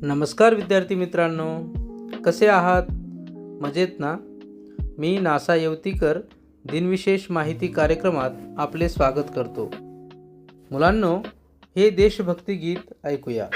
नमस्कार विद्यार्थी मित्रांनो, कसे आहात? मजेत ना? मी नासा येवतीकर दिनविशेष माहिती कार्यक्रमात आपले स्वागत करतो. मुलांनो, हे देशभक्ती गीत ऐकूया.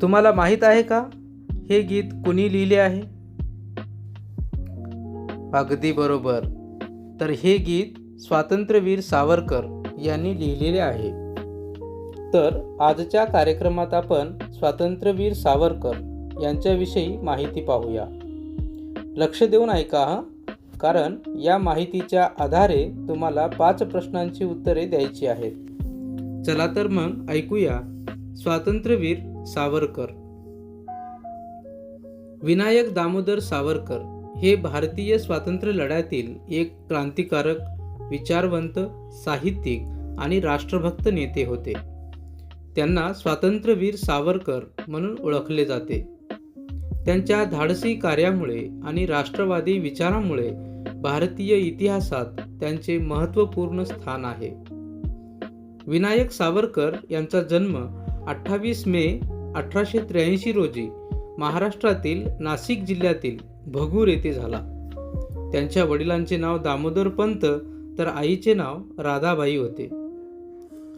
तुम्हाला माहीत आहे का हे गीत कुणी लिहिले आहे? अगदी बरोबर. तर हे गीत स्वातंत्र्यवीर सावरकर यांनी लिहिलेले आहे. तर आजच्या कार्यक्रमात आपण स्वातंत्र्यवीर सावरकर यांच्याविषयी माहिती पाहूया. लक्ष देऊन ऐका हा, कारण या माहितीच्या आधारे तुम्हाला 5 प्रश्नांची उत्तरे द्यायची आहेत. चला तर मग ऐकूया स्वातंत्र्यवीर सावरकर. विनायक दामोदर सावरकर हे भारतीय स्वातंत्र्य लढ्यातील एक क्रांतिकारक, विचारवंत, साहित्यिक आणि राष्ट्रभक्त नेते होते. त्यांना स्वातंत्र्यवीर सावरकर म्हणून ओळखले जाते. त्यांच्या धाडसी कार्यामुळे आणि राष्ट्रवादी विचारामुळे भारतीय इतिहासात त्यांचे महत्त्वपूर्ण स्थान आहे. विनायक सावरकर यांचा जन्म 28 मे 1883 रोजी महाराष्ट्रातील नाशिक जिल्ह्यातील भगूर येथे झाला. त्यांच्या वडिलांचे नाव दामोदर पंत तर आईचे नाव राधाबाई होते.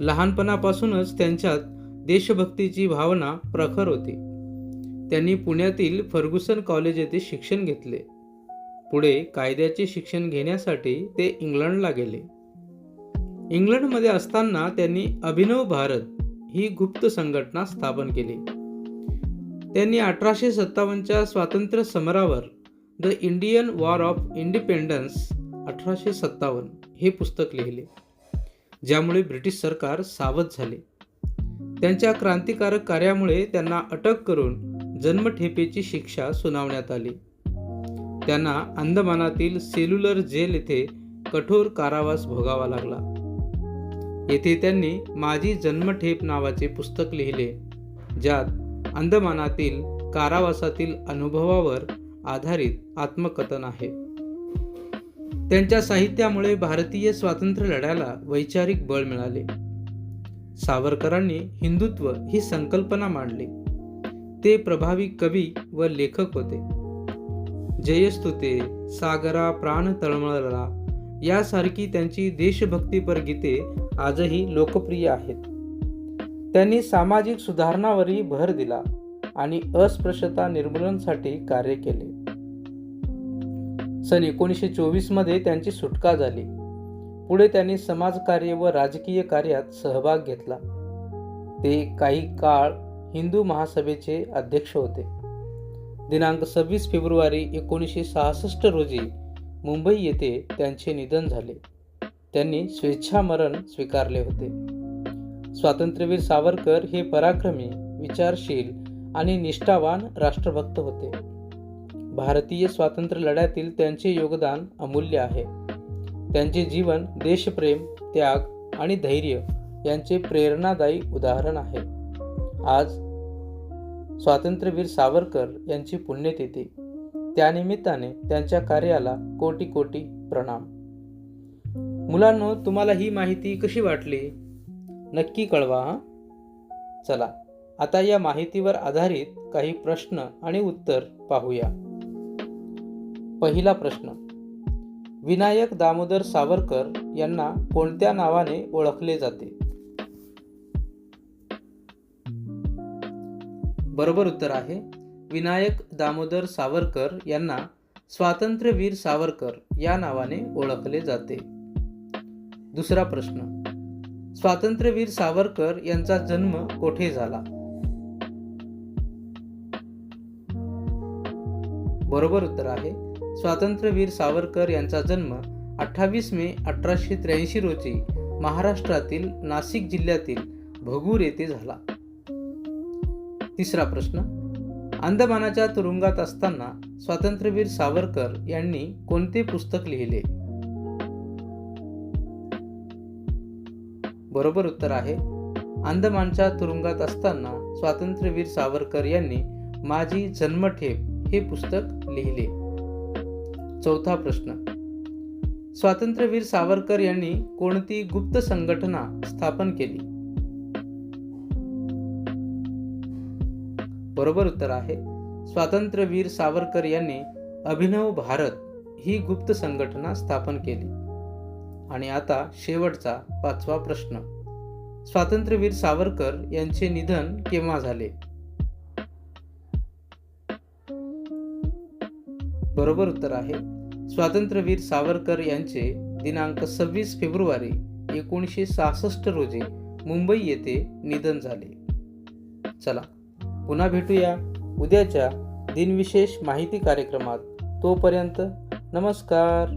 लहानपणापासूनच त्यांच्यात देशभक्तीची भावना प्रखर होती. त्यांनी पुण्यातील फर्ग्युसन कॉलेज येथे शिक्षण घेतले. पुढे कायद्याचे शिक्षण घेण्यासाठी ते इंग्लंडला गेले. इंग्लंडमध्ये असताना त्यांनी अभिनव भारत ही गुप्त संघटना स्थापन केली. त्यांनी 1857च्या स्वातंत्र्य समरावर the Indian war of independence 1857 हे पुस्तक लिहिले, ज्यामुळे ब्रिटिश सरकार सावध झाले. त्यांच्या क्रांतिकारक कार्यामुळे त्यांना अटक करून जन्मठेपेची शिक्षा सुनावण्यात आली. त्यांना अंदमानातील सेल्युलर जेल येथे कठोर कारावास भोगावा लागला. येथे त्यांनी माझी जन्मठेप नावाचे पुस्तक लिहिले, ज्यात अंदमानातील कारावासातील अनुभवावर आधारित आत्मकथन आहे. त्यांच्या साहित्यामुळे भारतीय स्वातंत्र्य लढ्याला वैचारिक बळ मिळाले. सावरकरांनी हिंदुत्व ही संकल्पना मांडली. ते प्रभावी कवी व लेखक होते. जयस्तुते, सागरा प्राण तळमळला यासारखी त्यांची देशभक्तीपर गीते आजही लोकप्रिय आहेत. त्यांनी सामाजिक सुधारणावरही भर दिला आणि अस्पृश्यता निर्मूलनासाठी कार्य केले. सन 1924 मध्ये त्यांची सुटका झाली. पुढे त्यांनी समाजकार्य व राजकीय कार्यात सहभाग घेतला. ते काही काळ हिंदू महासभेचे अध्यक्ष होते. दिनांक 26 फेब्रुवारी 1966 रोजी मुंबई येथे त्यांचे निधन झाले. त्यांनी स्वेच्छामरण स्वीकारले होते. स्वातंत्र्यवीर सावरकर हे पराक्रमी, विचारशील आणि निष्ठावान राष्ट्रभक्त होते. भारतीय स्वातंत्र्य लढ्यातील त्यांचे योगदान अमूल्य आहे. त्यांचे जीवन देशप्रेम, त्याग आणि धैर्य यांचे प्रेरणादायी उदाहरण आहे. आज स्वातंत्र्यवीर सावरकर यांची पुण्यतिथी. त्यानिमित्ताने त्यांच्या कार्याला कोटी कोटी प्रणाम. मुलांनो, तुम्हाला ही माहिती कशी वाटली? नक्की कळवा हा. चला आता या माहितीवर आधारित काही प्रश्न आणि उत्तर पाहूया. पहिला प्रश्न, विनायक दामोदर सावरकर यांना कोणत्या नावाने ओळखले जाते? बरोबर उत्तर आहे, विनायक दामोदर सावरकर यांना स्वातंत्र्यवीर सावरकर या नावाने ओळखले जाते. दुसरा प्रश्न, स्वातंत्र्यवीर सावरकर यांचा जन्म कोठे झाला? बरोबर उत्तर आहे, स्वातंत्र्यवीर सावरकर यांचा जन्म 28 मे 1883 रोजी महाराष्ट्रातील नाशिक जिल्ह्यातील भगूर येथे झाला. तिसरा प्रश्न, अंदमानाच्या तुरुंगात असताना स्वातंत्र्यवीर सावरकर यांनी कोणते पुस्तक लिहिले? बरोबर उत्तर आहे, अंदमानच्या तुरुंगात असताना स्वातंत्र्यवीर सावरकर यांनी माझी जन्मठेप हे पुस्तक लिहिले. चौथा प्रश्न, स्वातंत्र्यवीर सावरकर यांनी कोणती गुप्त संघटना स्थापन केली? बरोबर उत्तर आहे, स्वातंत्र्यवीर सावरकर यांनी अभिनव भारत ही गुप्त संघटना स्थापन केली. आणि आता शेवटचा 5वा प्रश्न, स्वातंत्र्यवीर सावरकर यांचे निधन केव्हा झाले? बरोबर उत्तर आहे, स्वातंत्र्यवीर सावरकर यांचे दिनांक 26 फेब्रुवारी 1966 रोजी मुंबई येथे निधन झाले. चला पुन्हा भेटूया उद्याच्या दिनविशेष माहिती कार्यक्रमात. तोपर्यंत नमस्कार.